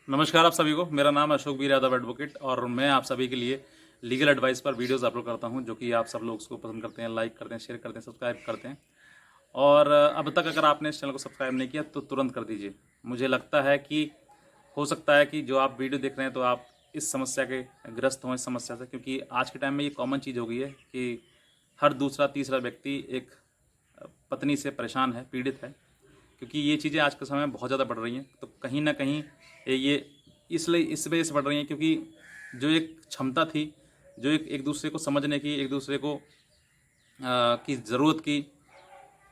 नमस्कार आप सभी को। मेरा नाम है अशोक वीर यादव एडवोकेट और मैं आप सभी के लिए लीगल एडवाइस पर वीडियोस अपलोड करता हूं, जो कि आप सब लोग उसको पसंद करते हैं, लाइक करते हैं, शेयर करते हैं, सब्सक्राइब करते हैं। और अब तक अगर आपने इस चैनल को सब्सक्राइब नहीं किया तो तुरंत कर दीजिए। मुझे लगता है कि हो सकता है कि जो आप वीडियो देख रहे हैं तो आप इस समस्या के ग्रस्त हों, इस समस्या से, क्योंकि आज के टाइम में ये कॉमन चीज़ हो गई है कि हर दूसरा तीसरा व्यक्ति एक पत्नी से परेशान है, पीड़ित है। क्योंकि ये चीज़ें आज के समय में बहुत ज़्यादा बढ़ रही हैं, तो कहीं ना कहीं ये इसलिए इस वजह से बढ़ रही हैं क्योंकि जो एक क्षमता थी, जो एक एक दूसरे को समझने की, एक दूसरे को की ज़रूरत की,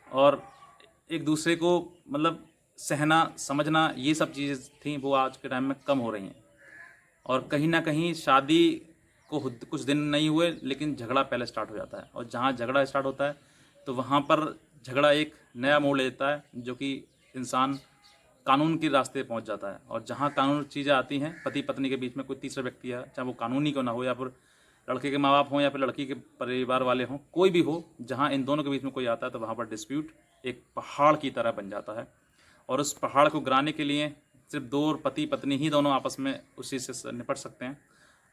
और एक दूसरे को मतलब सहना समझना, ये सब चीज़ें थी, वो आज के टाइम में कम हो रही हैं। और कहीं ना कहीं शादी को कुछ दिन नहीं हुए लेकिन झगड़ा पहले स्टार्ट हो जाता है, और जहाँ झगड़ा स्टार्ट होता है तो वहाँ पर झगड़ा एक नया मोड़ ले लेता है, जो कि इंसान कानून के रास्ते पहुँच जाता है। और जहाँ कानून चीज़ें आती हैं, पति पत्नी के बीच में कोई तीसरा व्यक्ति है, चाहे वो कानूनी क्यों ना हो, या फिर लड़के के माँ बाप हों या फिर लड़की के परिवार वाले हों, कोई भी हो, जहाँ इन दोनों के बीच में कोई आता है तो वहाँ पर डिस्प्यूट एक पहाड़ की तरह बन जाता है। और उस पहाड़ को गिराने के लिए सिर्फ दो पति पत्नी ही दोनों आपस में उस चीज़ से निपट सकते हैं।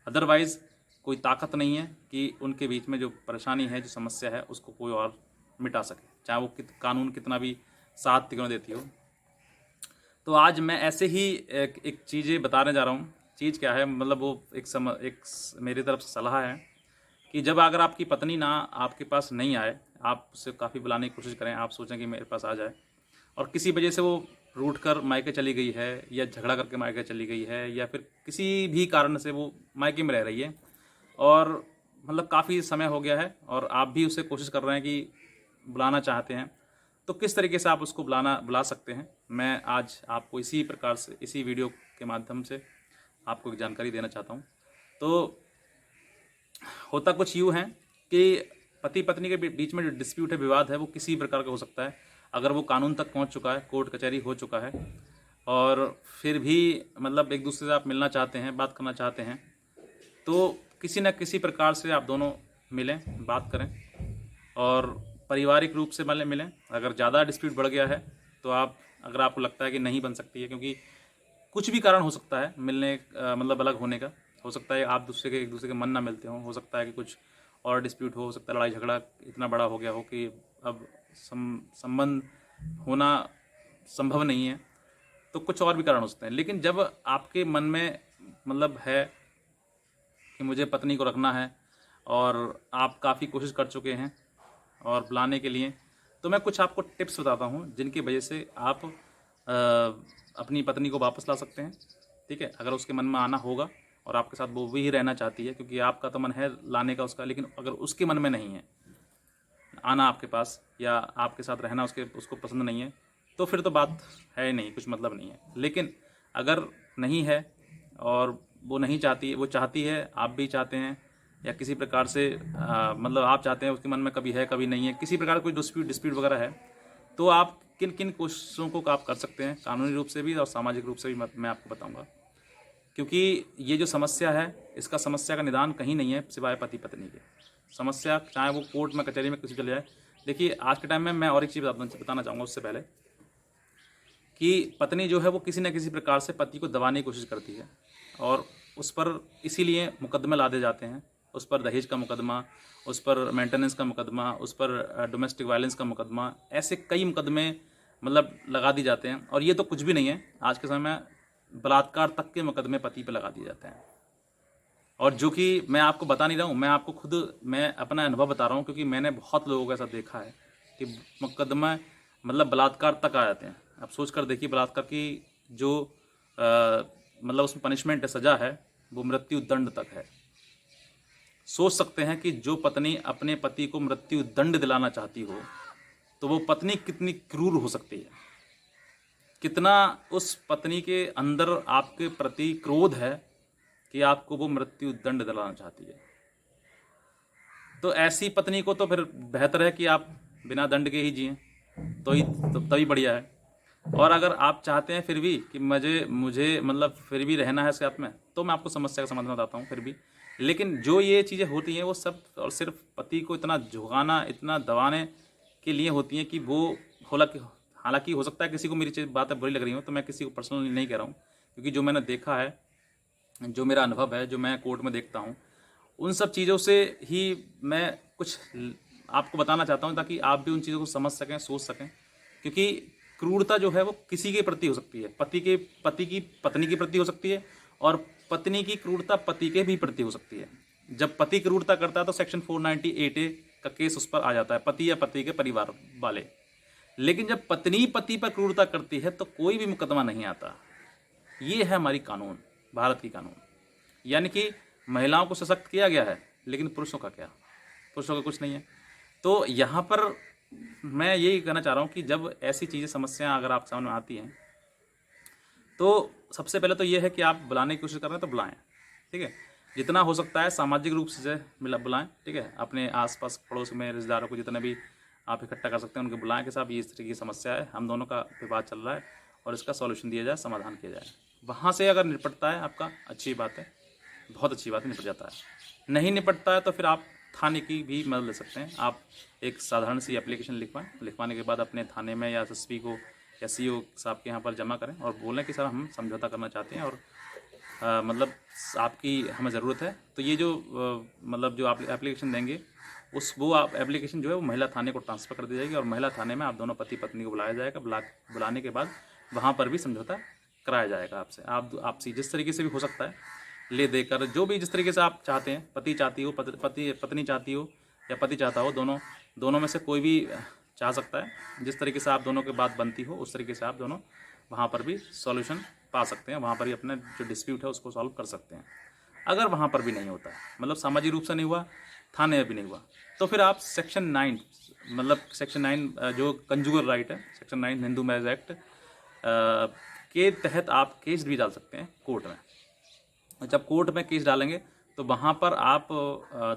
अदरवाइज़ कोई ताकत नहीं है कि उनके बीच में जो परेशानी है, जो समस्या है, उसको कोई और मिटा सके, चाहे वो कानून कितना भी साथ क्यों देती हो। तो आज मैं ऐसे ही एक चीज़ें बताने जा रहा हूँ। चीज़ क्या है, मतलब वो मेरी तरफ से सलाह है कि जब अगर आपकी पत्नी ना आपके पास नहीं आए, आप उससे काफ़ी बुलाने की कोशिश करें, आप सोचें कि मेरे पास आ जाए, और किसी वजह से वो रूठ कर मायके चली गई है, या झगड़ा करके मायके चली गई है, या फिर किसी भी कारण से वो मायके में रह रही है, और मतलब काफ़ी समय हो गया है और आप भी उससे कोशिश कर रहे हैं कि बुलाना चाहते हैं, तो किस तरीके से आप उसको बुला सकते हैं, मैं आज आपको इसी प्रकार से, इसी वीडियो के माध्यम से आपको एक जानकारी देना चाहता हूँ। तो होता कुछ यूँ है कि पति पत्नी के बीच में जो डिस्प्यूट है, विवाद है, वो किसी प्रकार का हो सकता है। अगर वो कानून तक पहुंच चुका है, कोर्ट कचहरी हो चुका है, और फिर भी मतलब एक दूसरे से आप मिलना चाहते हैं, बात करना चाहते हैं, तो किसी न किसी प्रकार से आप दोनों मिलें, बात करें, और पारिवारिक रूप से मिलें। अगर ज़्यादा डिस्प्यूट बढ़ गया है तो आप, अगर आपको लगता है कि नहीं बन सकती है, क्योंकि कुछ भी कारण हो सकता है मिलने मतलब अलग होने का, हो सकता है आप एक दूसरे के मन ना मिलते हों, हो सकता है कि कुछ और डिस्प्यूट हो सकता है लड़ाई झगड़ा इतना बड़ा हो गया हो कि अब संबंध होना संभव नहीं है, तो कुछ और भी कारण हो सकते हैं। लेकिन जब आपके मन में मतलब है कि मुझे पत्नी को रखना है, और आप काफ़ी कोशिश कर चुके हैं और बुलाने के लिए, तो मैं कुछ आपको टिप्स बताता हूँ जिनकी वजह से आप अपनी पत्नी को वापस ला सकते हैं। ठीक है, अगर उसके मन में आना होगा और आपके साथ वो भी रहना चाहती है, क्योंकि आपका तो मन है लाने का उसका, लेकिन अगर उसके मन में नहीं है आना आपके पास, या आपके साथ रहना उसको पसंद नहीं है, तो फिर तो बात है नहीं, कुछ मतलब नहीं है। लेकिन अगर नहीं है और वो नहीं चाहती, वो चाहती है, आप भी चाहते हैं, या किसी प्रकार से मतलब आप चाहते हैं, उसके मन में कभी है कभी नहीं है, किसी प्रकार कोई डिस्प्यूट वगैरह है, तो आप किन किन कोशिशों को आप कर सकते हैं, कानूनी रूप से भी और सामाजिक रूप से भी मैं आपको बताऊंगा। क्योंकि ये जो समस्या है, इसका समस्या का निदान कहीं नहीं है सिवाय पति पत्नी के। समस्या चाहे वो कोर्ट में, कचहरी में, किसी चले जाए। देखिए आज के टाइम में मैं और एक चीज़ बताना चाहूँगा उससे पहले, कि पत्नी जो है वो किसी न किसी प्रकार से पति को दबाने की कोशिश करती है, और उस पर इसीलिए मुकदमे लादे जाते हैं। उस पर दहेज का मुकदमा, उस पर मेंटेनेंस का मुकदमा, उस पर डोमेस्टिक वायलेंस का मुकदमा, ऐसे कई मुकदमे मतलब लगा दिए जाते हैं। और ये तो कुछ भी नहीं है, आज के समय में बलात्कार तक के मुकदमे पति पर लगा दिए जाते हैं। और जो कि मैं आपको बता नहीं रहा हूँ, मैं आपको खुद, मैं अपना अनुभव बता रहा हूँ, क्योंकि मैंने बहुत लोगों का ऐसा देखा है कि मुकदमा मतलब बलात्कार तक आ जाते हैं। आप सोच कर देखिए, बलात्कार की जो मतलब उसमें पनिशमेंट है, सज़ा है, वो मृत्यु दंड तक है। सोच सकते हैं कि जो पत्नी अपने पति को मृत्यु दंड दिलाना चाहती हो, तो वो पत्नी कितनी क्रूर हो सकती है, कितना उस पत्नी के अंदर आपके प्रति क्रोध है कि आपको वो मृत्यु दंड दिलाना चाहती है। तो ऐसी पत्नी को तो फिर बेहतर है कि आप बिना दंड के ही जिएं, तो तभी बढ़िया है। और अगर आप चाहते हैं फिर भी कि मुझे मुझे मतलब फिर भी रहना है साथ में, तो मैं आपको समस्या का समाधान बताता हूँ फिर भी। लेकिन जो ये चीज़ें होती हैं वो सब और सिर्फ पति को इतना झुकाना, इतना दबाने के लिए होती हैं कि वो, हालांकि हालांकि हो सकता है किसी को मेरी बातें बुरी लग रही हो, तो मैं किसी को पर्सनली नहीं कह रहा हूँ, क्योंकि जो मैंने देखा है, जो मेरा अनुभव है, जो मैं कोर्ट में देखता हूँ, उन सब चीज़ों से ही मैं कुछ आपको बताना चाहता हूँ, ताकि आप भी उन चीज़ों को समझ सकें, सोच सकें। क्योंकि क्रूरता जो है वो किसी के प्रति हो सकती है, पति की पत्नी के प्रति हो सकती है, और पत्नी की क्रूरता पति के भी प्रति हो सकती है। जब पति क्रूरता करता है तो सेक्शन 498A का केस उस पर आ जाता है, पति या पति के परिवार वाले। लेकिन जब पत्नी पति पर क्रूरता करती है तो कोई भी मुकदमा नहीं आता। ये है हमारी कानून, भारत की कानून। यानी कि महिलाओं को सशक्त किया गया है, लेकिन पुरुषों का क्या? पुरुषों का कुछ नहीं है। तो यहाँ पर मैं यही कहना चाह रहा हूँ कि जब ऐसी चीज़ें, समस्याएं अगर आप सामने आती हैं, तो सबसे पहले तो ये है कि आप बुलाने की कोशिश कर रहे हैं तो बुलाएं, ठीक है। जितना हो सकता है सामाजिक रूप से बुलाएं, ठीक है। अपने आसपास पड़ोस में रिश्तेदारों को जितने भी आप इकट्ठा कर सकते हैं उनके बुलाएं कि साहब ये इस तरह की समस्या है, हम दोनों का विवाद चल रहा है और इसका सॉल्यूशन दिया जाए, समाधान किया जाए। वहाँ से अगर निपटता है आपका, अच्छी बात है, बहुत अच्छी बात है, निपट जाता है। नहीं निपटता है तो फिर आप थाने की भी मदद ले सकते हैं। आप एक साधारण सी एप्लीकेशन लिखवाने के बाद अपने थाने में या एसएसपी को या सीओ साहब के यहाँ पर जमा करें और बोलें कि सर हम समझौता करना चाहते हैं और मतलब आपकी हमें ज़रूरत है। तो ये जो मतलब जो आप एप्लीकेशन देंगे, वो आप एप्लीकेशन जो है वो महिला थाने को ट्रांसफ़र कर दी जाएगी और महिला थाने में आप दोनों पति पत्नी को बुलाया जाएगा। बुलाने के बाद वहाँ पर भी समझौता कराया जाएगा आपसे। आपसी जिस तरीके से भी हो सकता है, ले देकर, जो भी जिस तरीके से आप चाहते हैं, पति चाहती हो, पत्नी चाहती हो या पति चाहता हो, दोनों में से कोई भी चाह सकता है। जिस तरीके से आप दोनों की बात बनती हो उस तरीके से आप दोनों वहाँ पर भी सॉल्यूशन पा सकते हैं, वहाँ पर भी अपना जो डिस्प्यूट है उसको सॉल्व कर सकते हैं। अगर वहाँ पर भी नहीं होता है, मतलब सामाजिक रूप से नहीं हुआ, थाने में भी नहीं हुआ, तो फिर आप सेक्शन 9 जो कंजुगल राइट है, सेक्शन 9 हिंदू मैरिज एक्ट के तहत आप केस भी डाल सकते हैं कोर्ट में। जब कोर्ट में केस डालेंगे तो वहाँ पर आप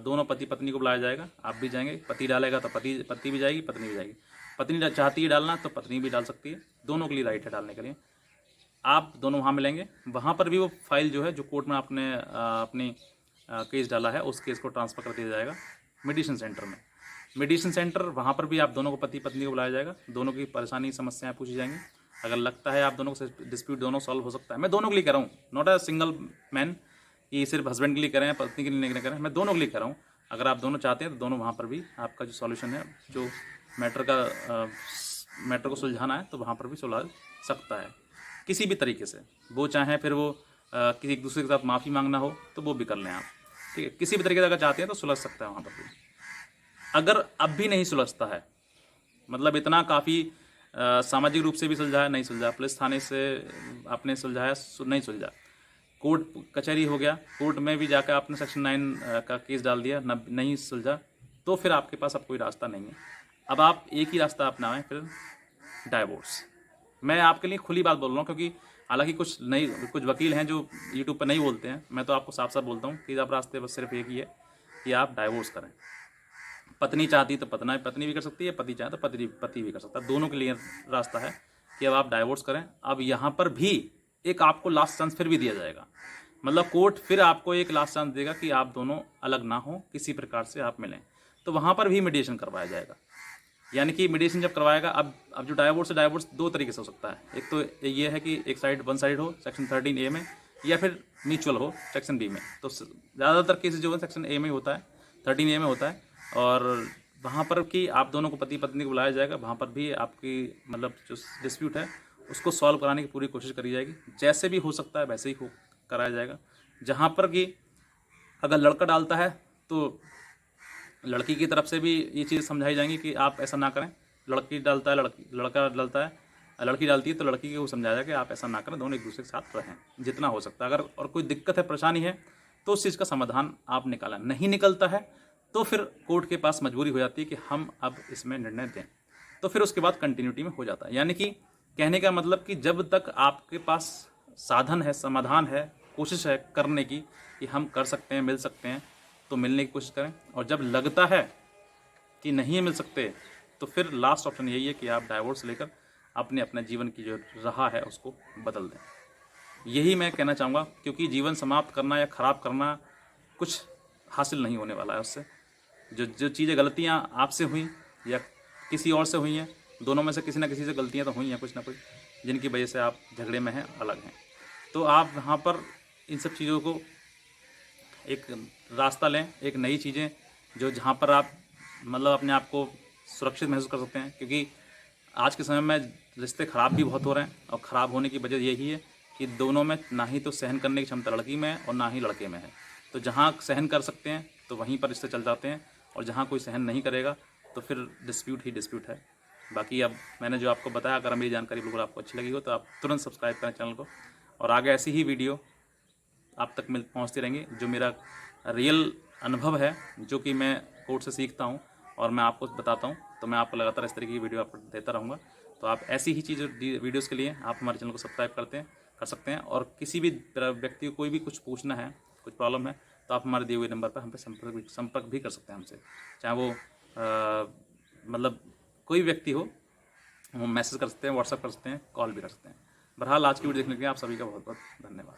दोनों पति पत्नी को बुलाया जाएगा, आप भी जाएंगे। पति डालेगा तो पति भी जाएगी, पत्नी भी जाएगी। पत्नी चाहती है डालना तो पत्नी भी डाल सकती है, दोनों के लिए राइट है डालने के लिए। आप दोनों वहाँ मिलेंगे, वहाँ पर भी वो फाइल जो है, जो कोर्ट में आपने अपनी केस डाला है, उस केस को ट्रांसफ़र कर दिया जाएगा मेडिएशन सेंटर में। मेडिएशन सेंटर, वहाँ पर भी आप दोनों को पति पत्नी को बुलाया जाएगा, दोनों की परेशानी समस्याएं पूछी जाएंगी। अगर लगता है आप दोनों को डिस्प्यूट दोनों सॉल्व हो सकता है, मैं दोनों के लिए कह रहा हूँ, नॉट अ सिंगल मैन कि सिर्फ हस्बैंड के लिए करें, पत्नी के लिए नहीं करें, मैं दोनों के लिए कह रहा हूँ। अगर आप दोनों चाहते हैं तो दोनों वहाँ पर भी आपका जो सॉल्यूशन है, जो मैटर को सुलझाना है, तो वहाँ पर भी सुलझा सकता है किसी भी तरीके से। वो चाहें फिर वो किसी एक दूसरे के साथ माफ़ी मांगना हो तो वो भी कर लें आप, ठीक है। किसी भी तरीके से अगर चाहते हैं तो सुलझ सकता है वहाँ पर भी। अगर अब भी नहीं सुलझता है, मतलब इतना काफ़ी सामाजिक रूप से भी सुलझाया, नहीं सुलझा, पुलिस थाने से आपने सुलझाया, नहीं सुलझा, कोर्ट कचहरी हो गया, कोर्ट में भी जाकर आपने सेक्शन 9 का केस डाल दिया, नहीं सुलझा, तो फिर आपके पास अब कोई रास्ता नहीं है। अब आप एक ही रास्ता अपनाएं, फिर डाइवोर्स। मैं आपके लिए खुली बात बोल रहा हूँ, क्योंकि हालांकि कुछ वकील हैं जो यूट्यूब पर नहीं बोलते हैं, मैं तो आपको साफ साफ बोलता हूँ कि अब रास्ते बस सिर्फ एक ही है कि आप डाइवोर्स करें। पत्नी चाहती तो पत्नी भी कर सकती है, पति चाहे तो पति भी कर सकता है, दोनों के लिए रास्ता है कि अब आप डाइवोर्स करें। अब यहाँ पर भी एक आपको लास्ट चांस फिर भी दिया जाएगा, मतलब कोर्ट फिर आपको एक लास्ट चांस देगा कि आप दोनों अलग ना हो, किसी प्रकार से आप मिलें, तो वहाँ पर भी मीडिएशन करवाया जाएगा। यानी कि मीडिएशन जब करवाएगा, अब जो डाइवोर्स दो तरीके से हो सकता है। एक तो ये है कि वन साइड हो सेक्शन 13A में, या फिर म्यूचुअल हो सेक्शन B में। तो ज़्यादातर केसेस जो है सेक्शन A में होता है, 13A में होता है। और वहाँ पर कि आप दोनों को पति पत्नी को बुलाया जाएगा, वहाँ पर भी आपकी मतलब जो डिस्प्यूट है उसको सॉल्व कराने की पूरी कोशिश करी जाएगी। जैसे भी हो सकता है वैसे ही कराया जाएगा। जहाँ पर कि अगर लड़का डालता है तो लड़की की तरफ से भी ये चीज़ समझाई जाएंगी कि आप ऐसा ना करें। लड़का डालता है, लड़की डालती है तो लड़की को समझाया जाए कि आप ऐसा ना करें, दोनों एक दूसरे के साथ रहें जितना हो सकता है। अगर और कोई दिक्कत है, परेशानी है, तो उस चीज़ का समाधान आप निकालें। नहीं निकलता है तो फिर कोर्ट के पास मजबूरी हो जाती है कि हम अब इसमें निर्णय दें, तो फिर उसके बाद कंटिन्यूटी में हो जाता है। यानी कि कहने का मतलब कि जब तक आपके पास साधन है, समाधान है, कोशिश है करने की कि हम कर सकते हैं, मिल सकते हैं, तो मिलने की कोशिश करें। और जब लगता है कि नहीं मिल सकते तो फिर लास्ट ऑप्शन यही है कि आप डाइवोर्स लेकर अपने जीवन की जो राह है उसको बदल दें। यही मैं कहना चाहूँगा, क्योंकि जीवन समाप्त करना या ख़राब करना कुछ हासिल नहीं होने वाला है उससे। जो चीज़ें गलतियाँ आपसे हुई या किसी और से हुई हैं, दोनों में से किसी ना किसी से गलतियाँ तो हुई हैं कुछ ना कुछ, जिनकी वजह से आप झगड़े में हैं, अलग हैं। तो आप यहाँ पर इन सब चीज़ों को एक रास्ता लें, एक नई चीज़ें जो जहाँ पर आप मतलब अपने आप को सुरक्षित महसूस कर सकते हैं, क्योंकि आज के समय में रिश्ते ख़राब भी बहुत हो रहे हैं और ख़राब होने की वजह यही है कि दोनों में ना ही तो सहन करने की क्षमता लड़की में है और ना ही लड़के में है। तो जहाँ सहन कर सकते हैं तो वहीं पर रिश्ते चल जाते हैं, और जहाँ कोई सहन नहीं करेगा तो फिर डिस्प्यूट ही डिस्प्यूट है। बाकी अब मैंने जो आपको बताया, अगर मेरी जानकारी बिल्कुल आपको अच्छी लगी हो तो आप तुरंत सब्सक्राइब करें चैनल को, और आगे ऐसी ही वीडियो आप तक मिल पहुँचती रहेंगी, जो मेरा रियल अनुभव है, जो कि मैं कोर्ट से सीखता हूँ और मैं आपको बताता हूँ। तो मैं आपको लगातार इस तरीके की वीडियो आपको देता रहूँगा। तो आप ऐसी ही चीज़ वीडियोज़ के लिए आप हमारे चैनल को सब्सक्राइब कर सकते हैं। और किसी भी व्यक्ति को कोई भी कुछ पूछना है, कुछ प्रॉब्लम है, तो आप हमारे दिए हुए नंबर पर हम पे संपर्क भी कर सकते हैं हमसे, चाहे वो मतलब कोई व्यक्ति हो, वो मैसेज कर सकते हैं, व्हाट्सएप कर सकते हैं, कॉल भी कर सकते हैं। बहरहाल आज की वीडियो देखने के लिए आप सभी का बहुत बहुत धन्यवाद।